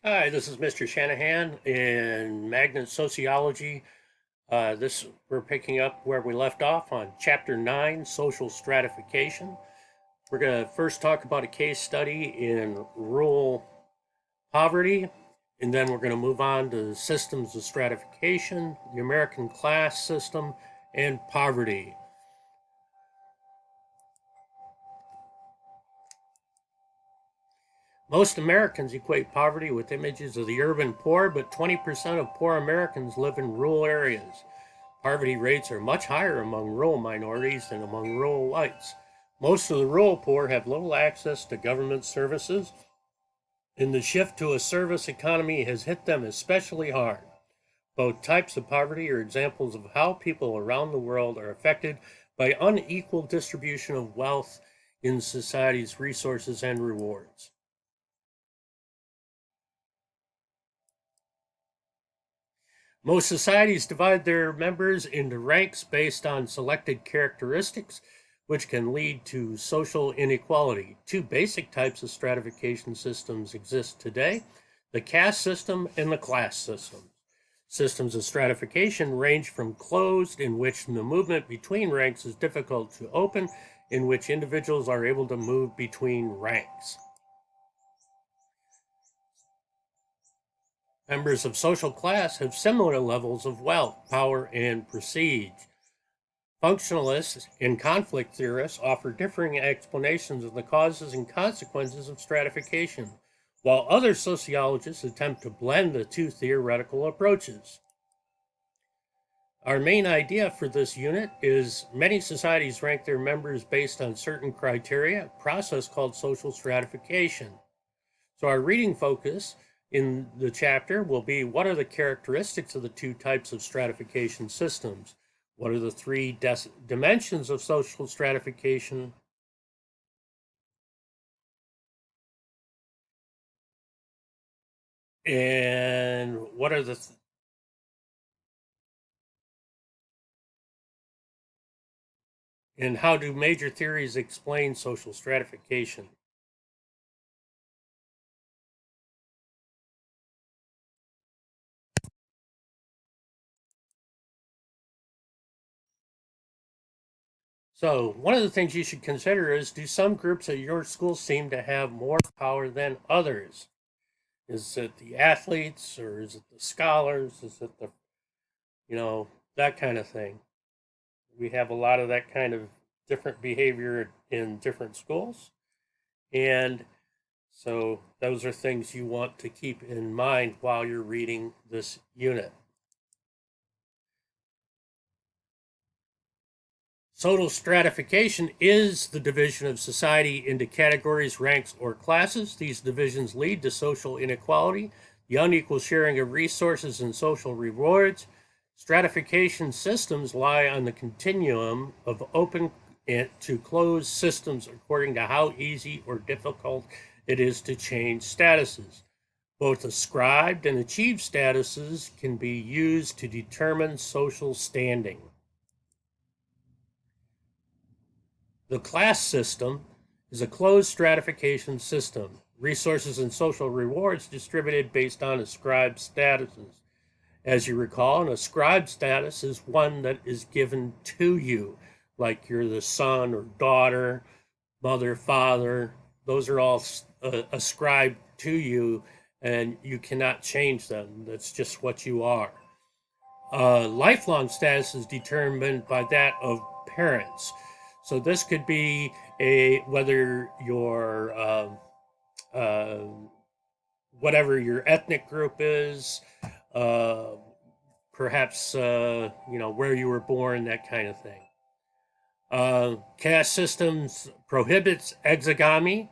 Hi, this is Mr. Shanahan in Magnet Sociology. We're picking up where we left off on Chapter 9, Social Stratification. We're going to first talk about a case study in rural poverty, and then we're going to move on to systems of stratification, the American class system, and poverty. Most Americans equate poverty with images of the urban poor, but 20% of poor Americans live in rural areas. Poverty rates are much higher among rural minorities than among rural whites. Most of the rural poor have little access to government services, and the shift to a service economy has hit them especially hard. Both types of poverty are examples of how people around the world are affected by unequal distribution of wealth in society's resources and rewards. Most societies divide their members into ranks based on selected characteristics, which can lead to social inequality. Two basic types of stratification systems exist today: the caste system and the class system. Systems of stratification range from closed, in which the movement between ranks is difficult to open, in which individuals are able to move between ranks. Members of social class have similar levels of wealth, power, and prestige. Functionalists and conflict theorists offer differing explanations of the causes and consequences of stratification, while other sociologists attempt to blend the two theoretical approaches. Our main idea for this unit is many societies rank their members based on certain criteria, a process called social stratification. So our reading focus in the chapter will be: what are the characteristics of the two types of stratification systems? What are the three dimensions of social stratification? And what are the and how do major theories explain social stratification? So, one of the things you should consider is, do some groups at your school seem to have more power than others? Is it the athletes, or is it the scholars? Is it the, you know, that kind of thing? We have a lot of that kind of different behavior in different schools. And so those are things you want to keep in mind while you're reading this unit. Social stratification is the division of society into categories, ranks, or classes. These divisions lead to social inequality, the unequal sharing of resources and social rewards. Stratification systems lie on the continuum of open to closed systems according to how easy or difficult it is to change statuses. Both ascribed and achieved statuses can be used to determine social standing. The class system is a closed stratification system, resources and social rewards distributed based on ascribed statuses. As you recall, an ascribed status is one that is given to you, like you're the son or daughter, mother, father. Those are all ascribed to you, and you cannot change them. That's just what you are. Lifelong status is determined by that of parents. So this could be a whether your uh, whatever your ethnic group is, uh, perhaps where you were born, that kind of thing. Caste systems prohibits exogamy,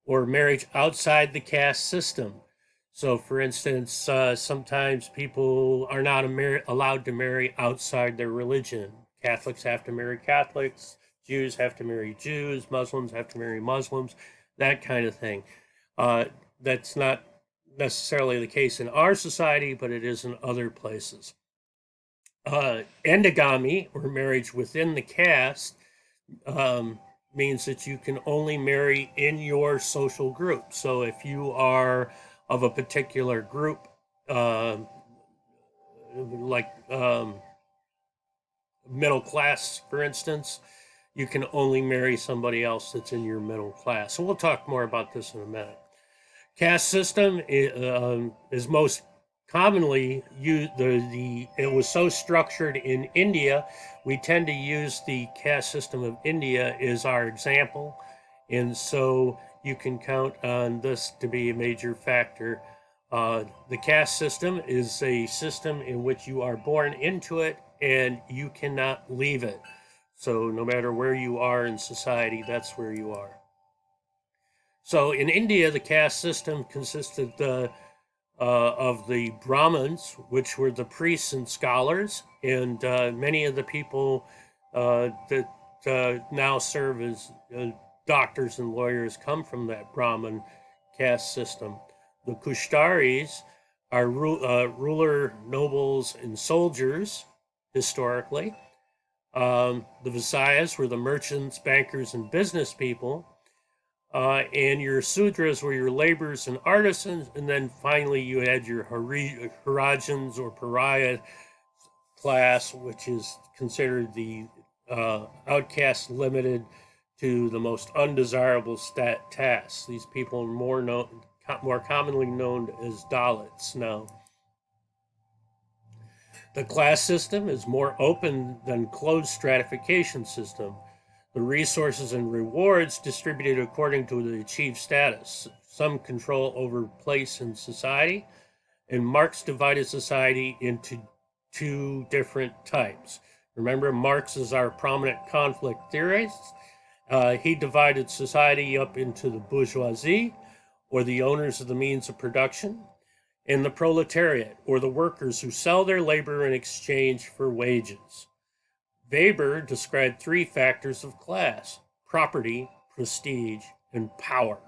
or marriage outside the caste system. So, for instance, sometimes people are not allowed to marry outside their religion. Catholics have to marry Catholics, Jews have to marry Jews, Muslims have to marry Muslims, that kind of thing. Uh, that's not necessarily the case in our society, but it is in other places. Endogamy, or marriage within the caste, um, means that you can only marry in your social group. So if you are of a particular group, uh, like middle class, for instance, you can only marry somebody else that's in your middle class. So we'll talk more about this in a minute. Caste system is most commonly used. It was so structured in India. We tend to use the caste system of India as our example, and so you can count on this to be a major factor. The caste system is a system in which you are born into it and you cannot leave it. So no matter where you are in society, that's where you are. So in India, the caste system consisted of the Brahmins, which were the priests and scholars, and many of the people that now serve as doctors and lawyers come from that Brahmin caste system. The Kushtaris are ruler, nobles, and soldiers historically. The Visayas were the merchants, bankers, and business people. And your Sudras were your laborers and artisans, and then finally you had your Harijans or pariah class, which is considered the outcast limited to the most undesirable tasks. These people are more commonly known as Dalits now. The class system is more open than closed stratification system. The resources and rewards distributed according to the achieved status, some control over place in society, and Marx divided society into two different types. Remember, Marx is our prominent conflict theorist. He divided society up into the bourgeoisie, or the owners of the means of production, and the proletariat, or the workers who sell their labor in exchange for wages. Weber described three factors of class: property, prestige, and power.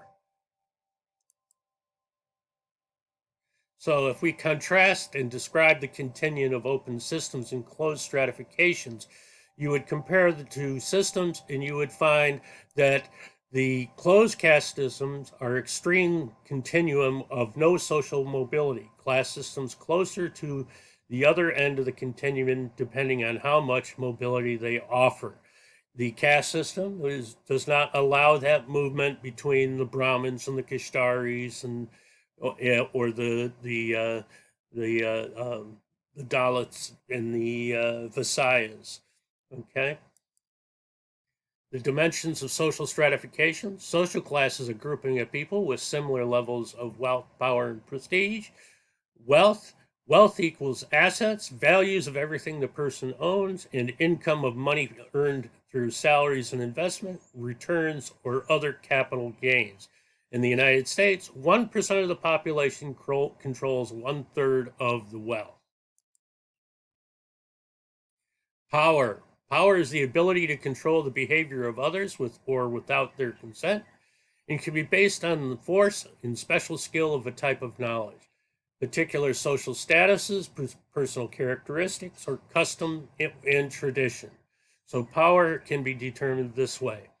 So if we contrast and describe the continuum of open systems and closed stratifications, you would compare the two systems and you would find that the closed caste systems are extreme continuum of no social mobility. Class systems closer to the other end of the continuum depending on how much mobility they offer. The caste system does not allow that movement between the Brahmins and the Kashtaris and or the Dalits and the Visayas. Okay. The dimensions of social stratification. Social class is a grouping of people with similar levels of wealth, power, and prestige. Wealth. Wealth equals assets, values of everything the person owns, and income of money earned through salaries and investment, returns, or other capital gains. In the United States, 1% of the population controls 1/3 of the wealth. Power. Power is the ability to control the behavior of others with or without their consent, and can be based on the force and special skill of a type of knowledge, particular social statuses, personal characteristics, or custom and tradition. So power can be determined this way.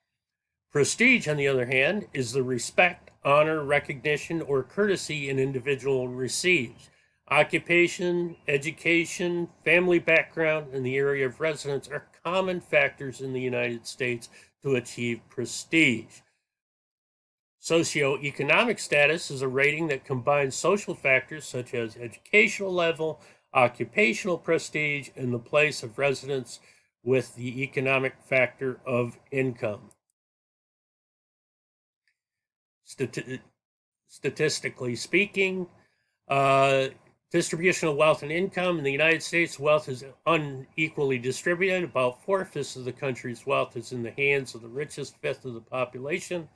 Prestige, on the other hand, is the respect, honor, recognition, or courtesy an individual receives. Occupation, education, family background, and the area of residence are common factors in the United States to achieve prestige. Socioeconomic status is a rating that combines social factors such as educational level, occupational prestige, and the place of residence with the economic factor of income. Statistically speaking, distribution of wealth and income in the United States, wealth is unequally distributed. About 4/5 of the country's wealth is in the hands of the richest fifth of the population.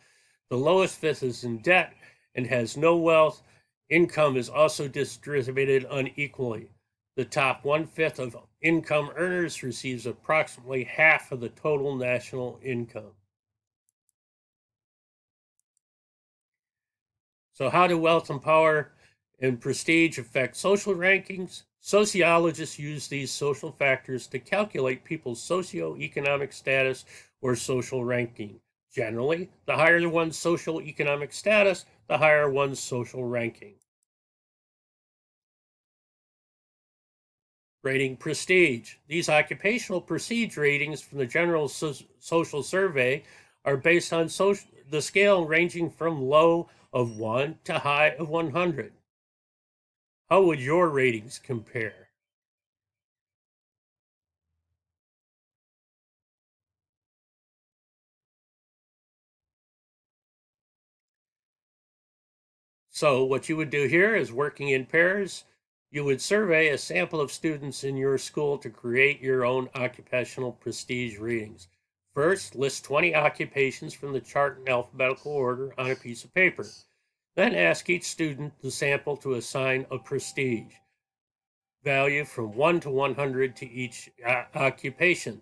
The lowest fifth is in debt and has no wealth. Income is also distributed unequally. The top 1/5 of income earners receives approximately half of the total national income. So how do wealth and power and prestige affect social rankings? Sociologists use these social factors to calculate people's socioeconomic status or social ranking. Generally, the higher one's socioeconomic status, the higher one's social ranking. Rating prestige. These occupational prestige ratings from the General Social Survey are based on the scale ranging from low of 1 to high of 100. How would your ratings compare? So what you would do here is working in pairs. You would survey a sample of students in your school to create your own occupational prestige ratings. First, list 20 occupations from the chart in alphabetical order on a piece of paper. Then ask each student the sample to assign a prestige value from 1 to 100 to each occupation.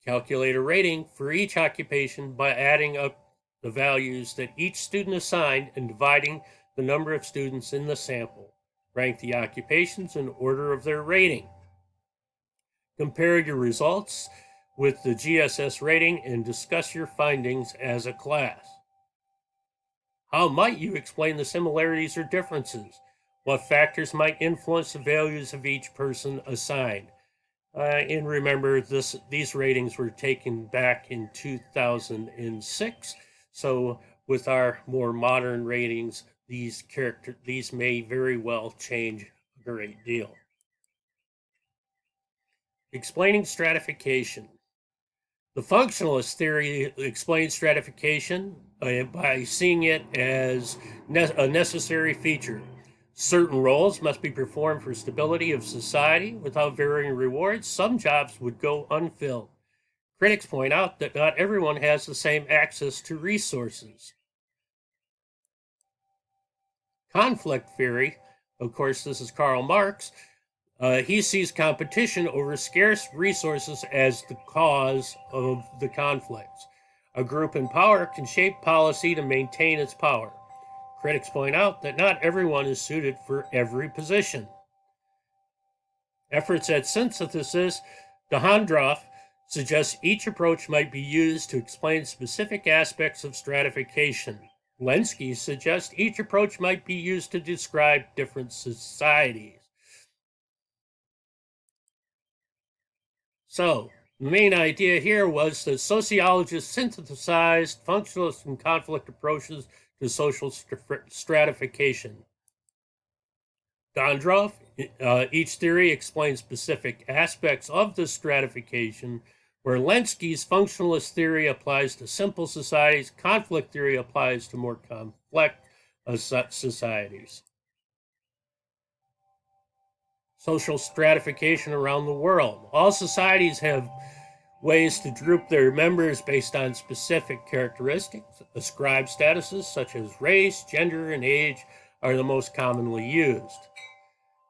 Calculate a rating for each occupation by adding up the values that each student assigned and dividing the number of students in the sample. Rank the occupations in order of their rating. Compare your results with the GSS rating and discuss your findings as a class. How might you explain the similarities or differences? What factors might influence the values of each person assigned? And remember, these ratings were taken back in 2006. So with our more modern ratings, these may very well change a great deal. Explaining stratification. The functionalist theory explains stratification by seeing it as a necessary feature. Certain roles must be performed for stability of society. Without varying rewards, some jobs would go unfilled. Critics point out that not everyone has the same access to resources. Conflict theory, of course, this is Karl Marx. He sees competition over scarce resources as the cause of the conflicts. A group in power can shape policy to maintain its power. Critics point out that not everyone is suited for every position. Efforts at synthesis, Dahandroff suggests each approach might be used to explain specific aspects of stratification. Lenski suggests each approach might be used to describe different societies. So, the main idea here was that sociologists synthesized functionalist and conflict approaches to social stratification. Gondroff, each theory explains specific aspects of the stratification, where Lenski's functionalist theory applies to simple societies, conflict theory applies to more complex societies. Social stratification around the world. All societies have ways to group their members based on specific characteristics. Ascribed statuses such as race, gender, and age are the most commonly used.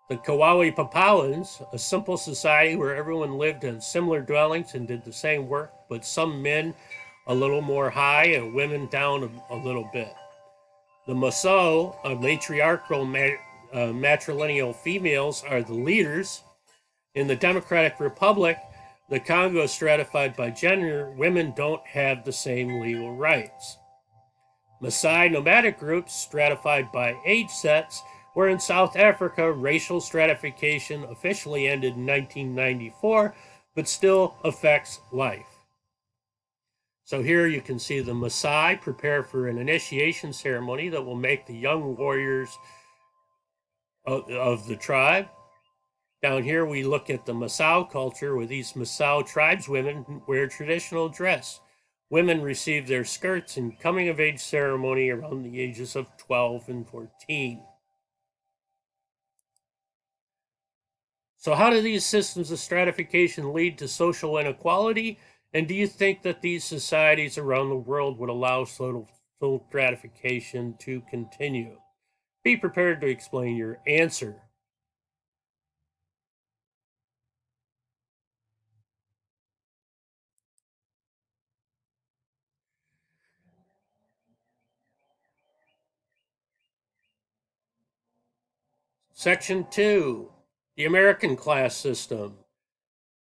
The Kauai Papouans, a simple society where everyone lived in similar dwellings and did the same work, but some men a little more high and women down a little bit. The Maso, a matriarchal matrilineal females, are the leaders. In the Democratic Republic, the Congo is stratified by gender. Women don't have the same legal rights. Maasai nomadic groups stratified by age sets, where in South Africa, racial stratification officially ended in 1994, but still affects life. So here you can see the Maasai prepare for an initiation ceremony that will make the young warriors of the tribe. Down here we look at the Masao culture, where these Masao tribeswomen wear traditional dress. Women receive their skirts in coming-of-age ceremony around the ages of 12 and 14. So how do these systems of stratification lead to social inequality? And do you think that these societies around the world would allow social stratification to continue? Be prepared to explain your answer. Section 2, the American class system.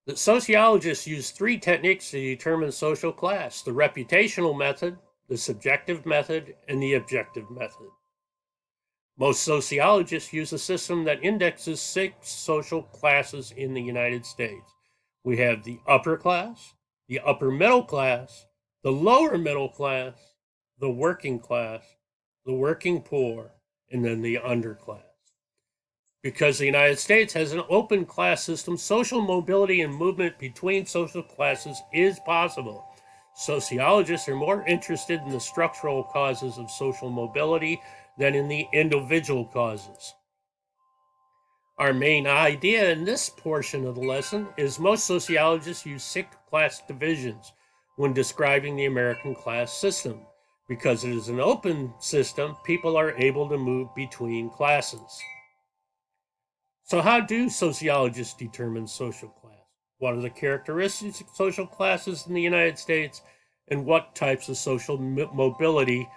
The sociologists use three techniques to determine social class: the reputational method, the subjective method, and the objective method. Most sociologists use a system that indexes 6 social classes in the United States. We have the upper class, the upper middle class, the lower middle class, the working poor, and then the underclass. Because the United States has an open class system, social mobility and movement between social classes is possible. Sociologists are more interested in the structural causes of social mobility than in the individual causes. Our main idea in this portion of the lesson is most sociologists use 6 class divisions when describing the American class system. Because it is an open system, people are able to move between classes. So how do sociologists determine social class? What are the characteristics of social classes in the United States, and what types of social mobility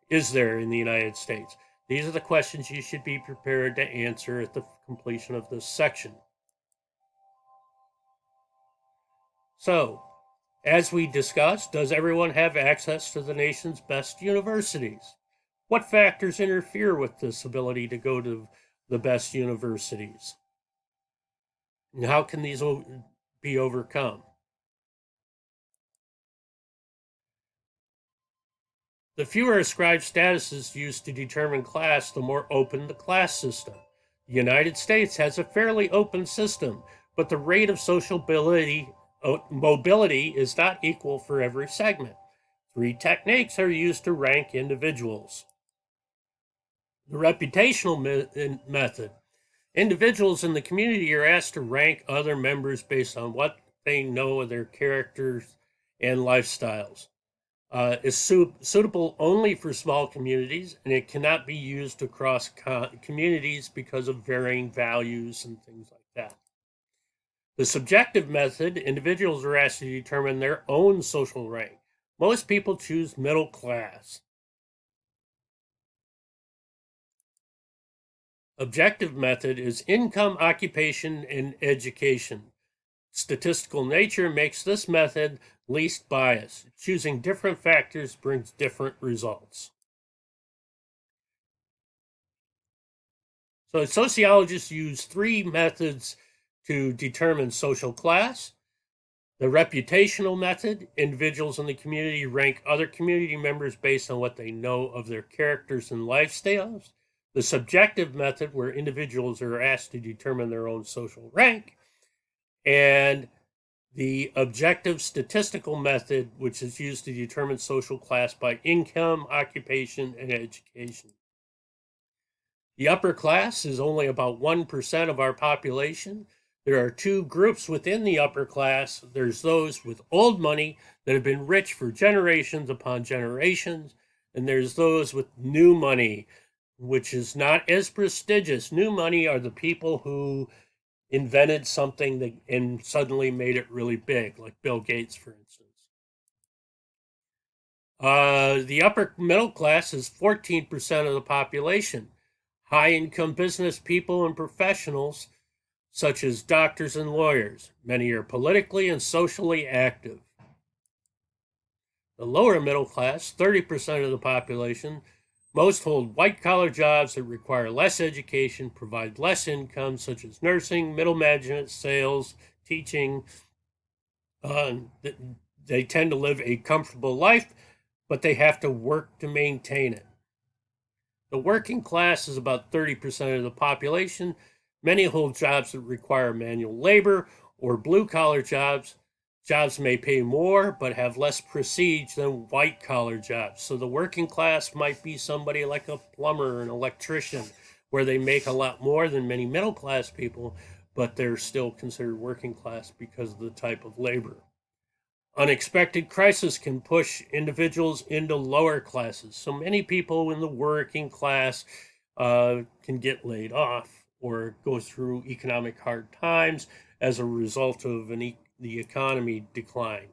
is there in the United States? These are the questions you should be prepared to answer at the completion of this section. So, as we discussed, does everyone have access to the nation's best universities? What factors interfere with this ability to go to the best universities? And how can these be overcome? The fewer ascribed statuses used to determine class, the more open the class system. The United States has a fairly open system, but the rate of social mobility is not equal for every segment. 3 techniques are used to rank individuals. The reputational method. Individuals in the community are asked to rank other members based on what they know of their characters and lifestyles. Is suitable only for small communities, and it cannot be used across communities because of varying values and things like that. The subjective method, individuals are asked to determine their own social rank. Most people choose middle class. Objective method is income, occupation, and education. Statistical nature makes this method least biased. Choosing different factors brings different results. So sociologists use 3 methods to determine social class. The reputational method, individuals in the community rank other community members based on what they know of their characters and lifestyles. The subjective method, where individuals are asked to determine their own social rank. And the objective statistical method, which is used to determine social class by income, occupation, and education. The upper class is only about 1% of our population. There are 2 groups within the upper class. There's those with old money that have been rich for generations upon generations, and there's those with new money, which is not as prestigious. New money are the people who invented something that, and suddenly made it really big, like Bill Gates, for instance. The upper middle class is 14% of the population. High-income business people and professionals, such as doctors and lawyers. Many are politically and socially active. The lower middle class, 30% of the population, most hold white-collar jobs that require less education, provide less income, such as nursing, middle management, sales, teaching. They tend to live a comfortable life, but they have to work to maintain it. The working class is about 30% of the population. Many hold jobs that require manual labor or blue-collar jobs. Jobs may pay more but have less prestige than white-collar jobs. So the working class might be somebody like a plumber, an electrician, where they make a lot more than many middle-class people, but they're still considered working class because of the type of labor. Unexpected crisis can push individuals into lower classes. So many people in the working class can get laid off or go through economic hard times as a result of the economy decline.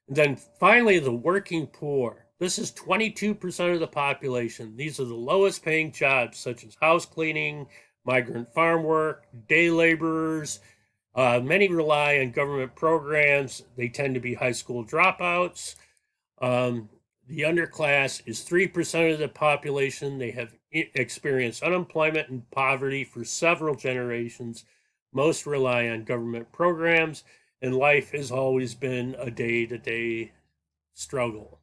And then finally, the working poor. This is 22% of the population. These are the lowest paying jobs, such as house cleaning, migrant farm work, day laborers. Many rely on government programs. They tend to be high school dropouts. The underclass is 3% of the population. They have experience unemployment and poverty for several generations. Most rely on government programs, and life has always been a day-to-day struggle.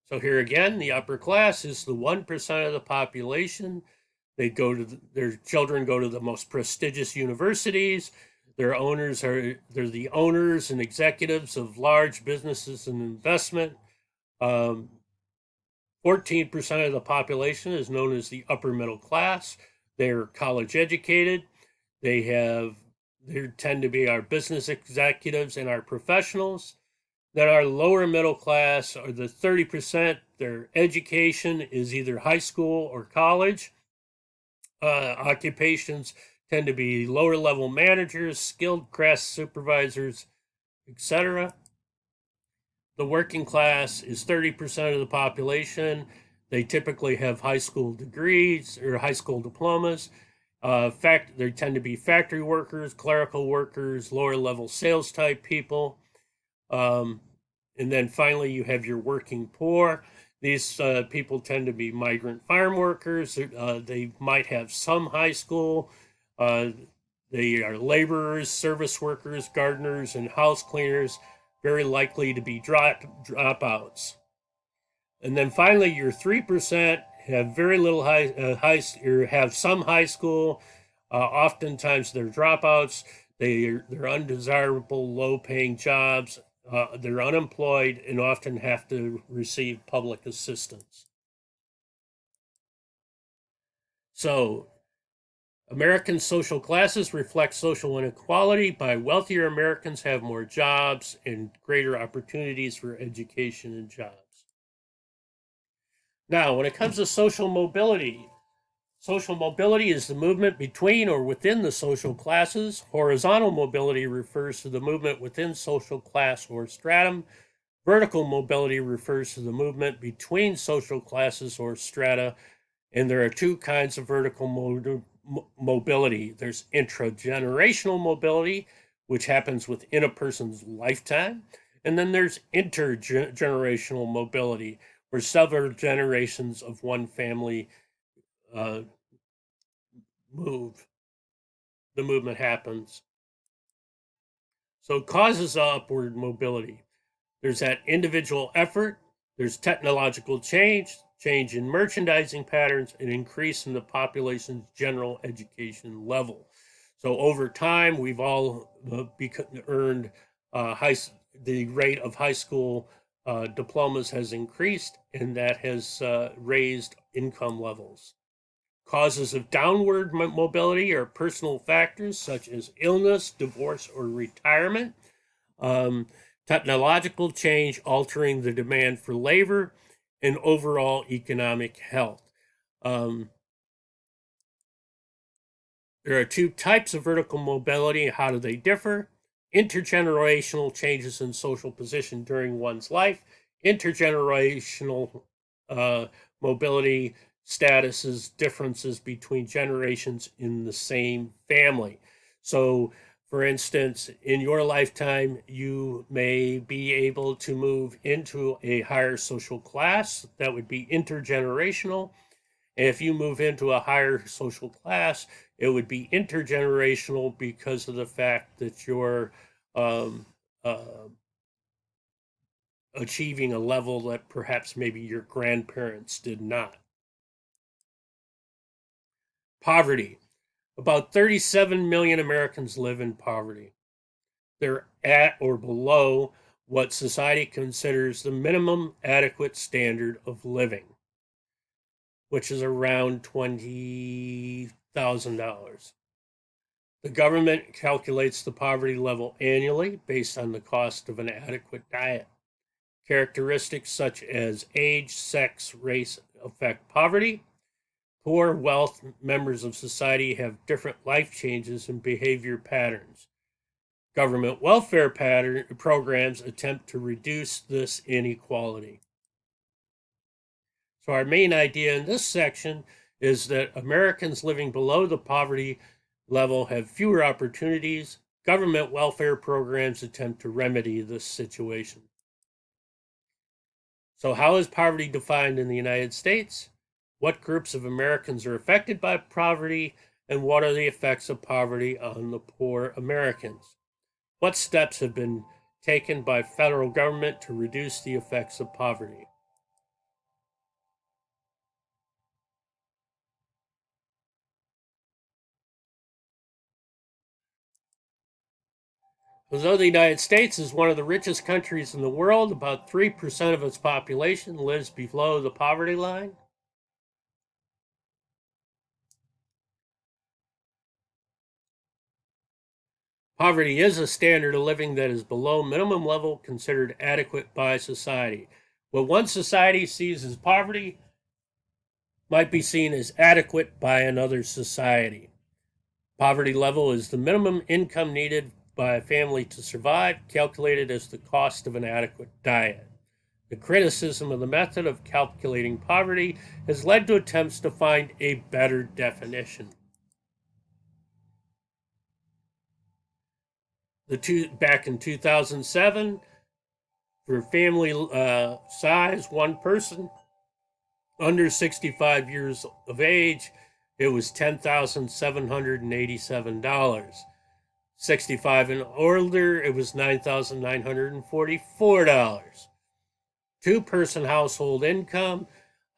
So here again, the upper class is the 1% of the population. Their children go to the most prestigious universities. They're the owners and executives of large businesses and investment. 14% of the population is known as the upper middle class. They're college educated. They tend to be our business executives and our professionals. Then our lower middle class are the 30%. Their education is either high school or college. Occupations tend to be lower level managers, skilled craft supervisors, etc. The working class is 30% of the population. They typically have high school degrees or high school diplomas. They tend to be factory workers, clerical workers, lower level sales type people. And then finally, you have your working poor. These people tend to be migrant farm workers. They might have some high school. They are laborers, service workers, gardeners, and house cleaners, very likely to be dropouts. And then finally, your 3% have very little or have some high school. Oftentimes, they're dropouts. They're undesirable, low-paying jobs. They're unemployed and often have to receive public assistance. So, American social classes reflect social inequality. By wealthier Americans have more jobs and greater opportunities for education and jobs. Now, when it comes to social mobility is the movement between or within the social classes. Horizontal mobility refers to the movement within social class or stratum. Vertical mobility refers to the movement between social classes or strata. And there are two kinds of vertical mobility. There's intragenerational mobility, which happens within a person's lifetime. And then there's intergenerational mobility, where several generations of one family move. The movement happens. So causes upward mobility. There's that individual effort, there's technological change in merchandising patterns, and increase in the population's general education level. So over time, we've all earned the rate of high school diplomas has increased, and that has raised income levels. Causes of downward mobility are personal factors such as illness, divorce, or retirement. Technological change altering the demand for labor, and overall economic health. There are two types of vertical mobility. How do they differ? Intergenerational changes in social position during one's life. Intergenerational mobility statuses, differences between generations in the same family. So, for instance, in your lifetime, you may be able to move into a higher social class. That would be intergenerational. And if you move into a higher social class, it would be intergenerational because of the fact that you're um, uh, achieving a level that perhaps maybe your grandparents did not. Poverty. About 37 million Americans live in poverty. They're at or below what society considers the minimum adequate standard of living, which is around $20,000. The government calculates the poverty level annually based on the cost of an adequate diet. Characteristics such as age, sex, race affect poverty. Poor wealth members of society have different life changes and behavior patterns. Government welfare programs attempt to reduce this inequality. So our main idea in this section is that Americans living below the poverty level have fewer opportunities. Government welfare programs attempt to remedy this situation. So, how is poverty defined in the United States? What groups of Americans are affected by poverty, and what are the effects of poverty on the poor Americans? What steps have been taken by federal government to reduce the effects of poverty? Although the United States is one of the richest countries in the world, about 3% of its population lives below the poverty line. Poverty is a standard of living that is below minimum level considered adequate by society. What one society sees as poverty might be seen as adequate by another society. Poverty level is the minimum income needed by a family to survive, calculated as the cost of an adequate diet. The criticism of the method of calculating poverty has led to attempts to find a better definition. Back in 2007, for family size, one person under 65 years of age, it was $10,787. 65 and older, it was $9,944. Two-person household income,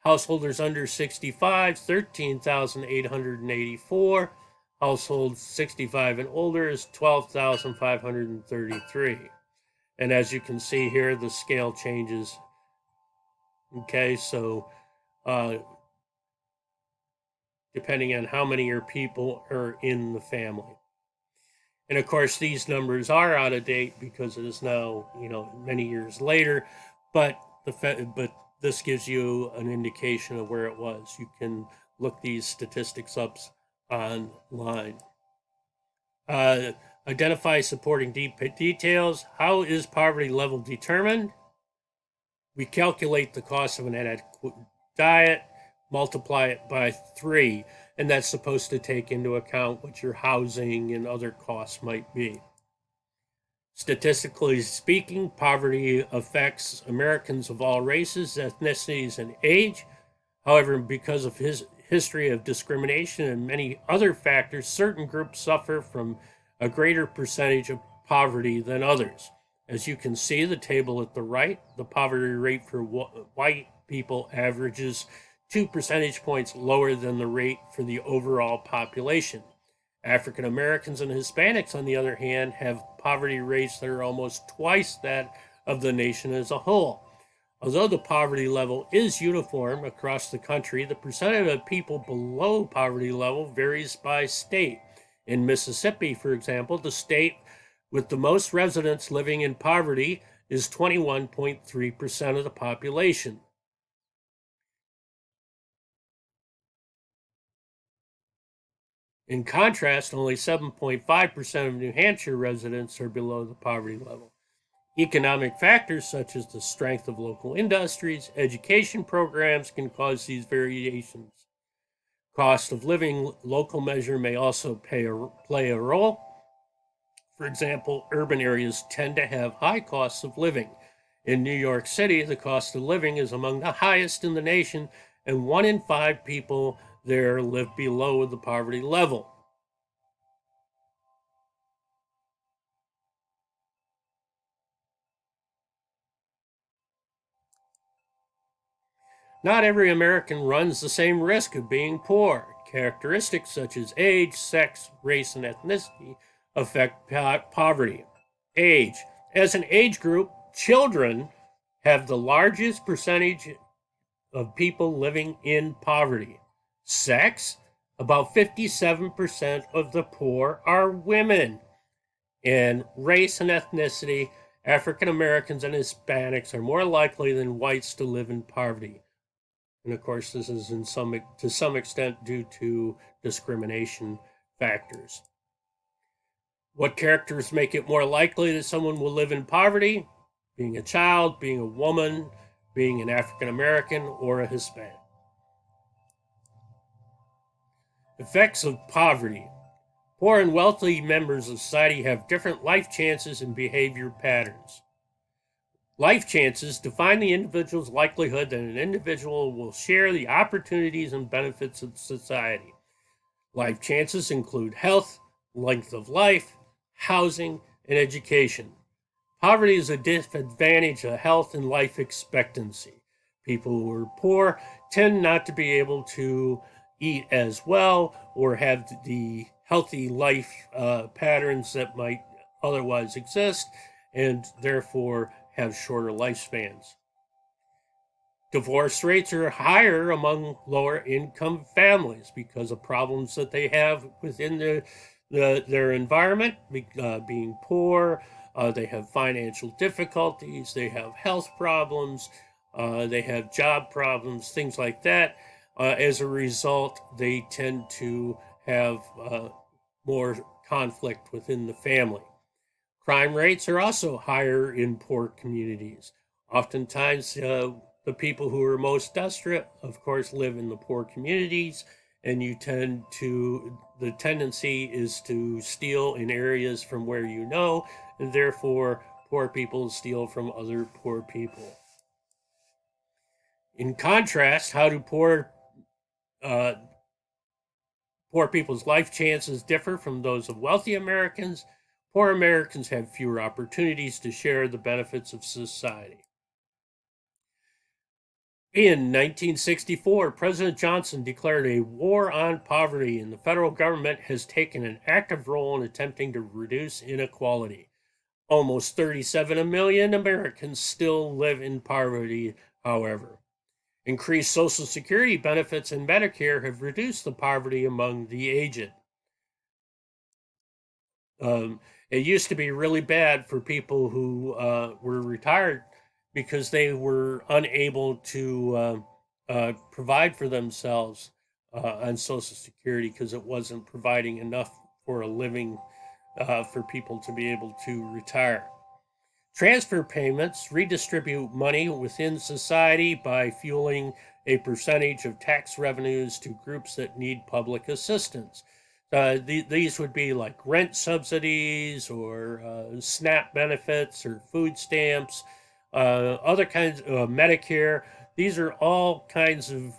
householders under 65, 13,884. Households 65 and older is 12,533. And as you can see here, the scale changes. Okay, so depending on how many people are in the family. And of course, these numbers are out of date because it is now, many years later. But this gives you an indication of where it was. You can look these statistics up online. Identify supporting details. How is poverty level determined? We calculate the cost of an adequate diet, multiply it by 3, and that's supposed to take into account what your housing and other costs might be. Statistically speaking, poverty affects Americans of all races, ethnicities, and age. However, because of his history of discrimination and many other factors, certain groups suffer from a greater percentage of poverty than others. As you can see, the table at the right, the poverty rate for white people averages 2 percentage points lower than the rate for the overall population. African Americans and Hispanics, on the other hand, have poverty rates that are almost twice that of the nation as a whole. Although the poverty level is uniform across the country, the percentage of people below poverty level varies by state. In Mississippi, for example, the state with the most residents living in poverty is 21.3% of the population. In contrast, only 7.5% of New Hampshire residents are below the poverty level. Economic factors such as the strength of local industries, education programs can cause these variations. Cost of living, local measure may also play a role. For example, urban areas tend to have high costs of living. In New York City, the cost of living is among the highest in the nation, and 1 in 5 people there live below the poverty level. Not every American runs the same risk of being poor. Characteristics such as age, sex, race, and ethnicity affect poverty. Age. As an age group, children have the largest percentage of people living in poverty. Sex. About 57% of the poor are women. And race and ethnicity, African Americans and Hispanics are more likely than whites to live in poverty. And of course, this is to some extent due to discrimination factors. What characters make it more likely that someone will live in poverty? Being a child, being a woman, being an African American, or a Hispanic. Effects of poverty. Poor and wealthy members of society have different life chances and behavior patterns. Life chances define the individual's likelihood that an individual will share the opportunities and benefits of society. Life chances include health, length of life, housing, and education. Poverty is a disadvantage of health and life expectancy. People who are poor tend not to be able to eat as well or have the healthy life patterns that might otherwise exist, and therefore have shorter lifespans. Divorce rates are higher among lower income families because of problems that they have within their environment, being poor. They have financial difficulties, they have health problems, they have job problems, things like that. As a result, they tend to have more conflict within the family. Crime rates are also higher in poor communities. Oftentimes, the people who are most desperate, of course, live in the poor communities, and the tendency is to steal in areas from where you know, and therefore, poor people steal from other poor people. In contrast, how do uh, poor people's life chances differ from those of wealthy Americans? Poor Americans have fewer opportunities to share the benefits of society. In 1964, President Johnson declared a war on poverty, and the federal government has taken an active role in attempting to reduce inequality. Almost 37 million Americans still live in poverty, however. Increased Social Security benefits and Medicare have reduced the poverty among the aged. It used to be really bad for people who were retired because they were unable to provide for themselves on Social Security because it wasn't providing enough for a living for people to be able to retire. Transfer payments redistribute money within society by fueling a percentage of tax revenues to groups that need public assistance. These would be like rent subsidies or SNAP benefits or food stamps, other kinds of Medicare. These are all kinds of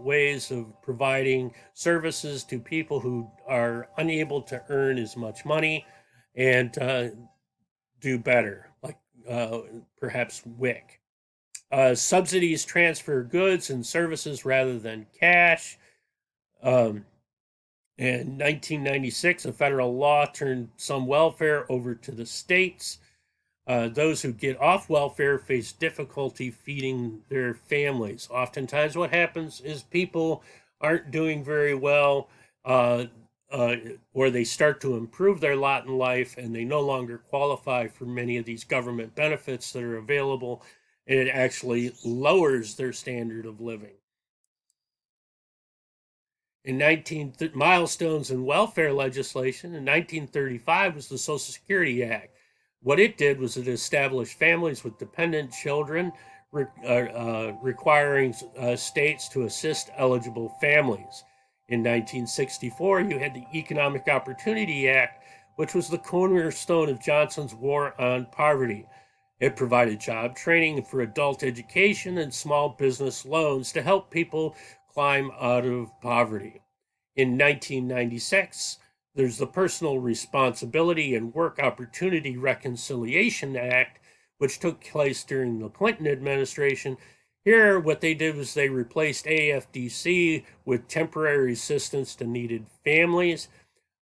ways of providing services to people who are unable to earn as much money and do better, like perhaps WIC. Subsidies transfer goods and services rather than cash. Um, in 1996, a federal law turned some welfare over to the states. Those who get off welfare face difficulty feeding their families. Oftentimes, what happens is people aren't doing very well, uh, uh, or they start to improve their lot in life and they no longer qualify for many of these government benefits that are available, and it actually lowers their standard of living. Milestones in welfare legislation in 1935 was the Social Security Act. What it did was it established families with dependent children, requiring states to assist eligible families. In 1964, you had the Economic Opportunity Act, which was the cornerstone of Johnson's war on poverty. It provided job training for adult education and small business loans to help people climb out of poverty. In 1996, there's the Personal Responsibility and Work Opportunity Reconciliation Act, which took place during the Clinton administration. Here, what they did was they replaced AFDC with temporary assistance to needed families.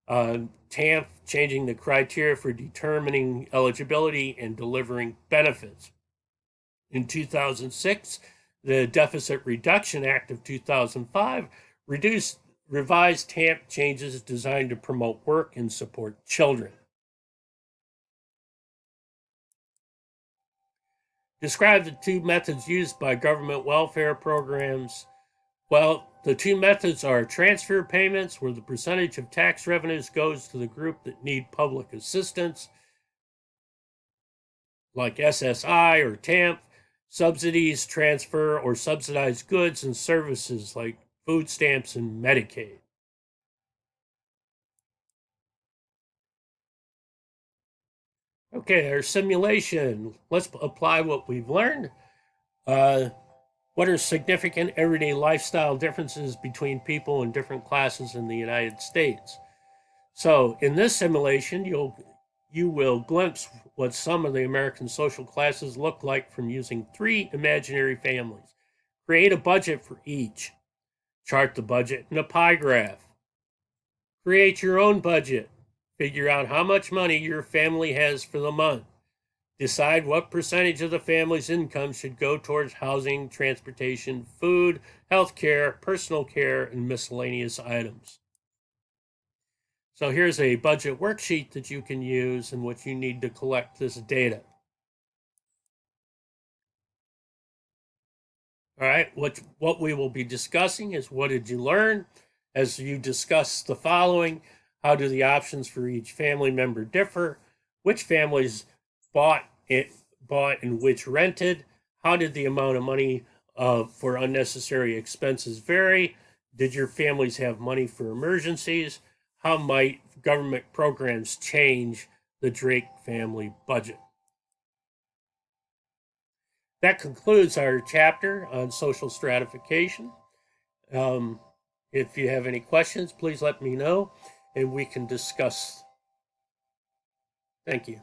TAMP changing the criteria for determining eligibility and delivering benefits. In 2006, the Deficit Reduction Act of 2005 revised TAMP changes designed to promote work and support children. Describe the two methods used by government welfare programs. Well, the two methods are transfer payments, where the percentage of tax revenues goes to the group that need public assistance, like SSI or TAMP. Subsidies transfer or subsidize goods and services like food stamps and Medicaid. Okay, our simulation. Let's apply what we've learned. Uh, what are significant everyday lifestyle differences between people in different classes in the United States? So in this simulation, you will glimpse what some of the American social classes look like from using 3 imaginary families. Create a budget for each. Chart the budget in a pie graph. Create your own budget. Figure out how much money your family has for the month. Decide what percentage of the family's income should go towards housing, transportation, food, health care, personal care, and miscellaneous items. So here's a budget worksheet that you can use in which you need to collect this data. All right, what we will be discussing is what did you learn? As you discuss the following, how do the options for each family member differ? Which families bought it, bought and which rented? How did the amount of money for unnecessary expenses vary? Did your families have money for emergencies? How might government programs change the Drake family budget? That concludes our chapter on social stratification. Um, if you have any questions, please let me know and we can discuss. Thank you.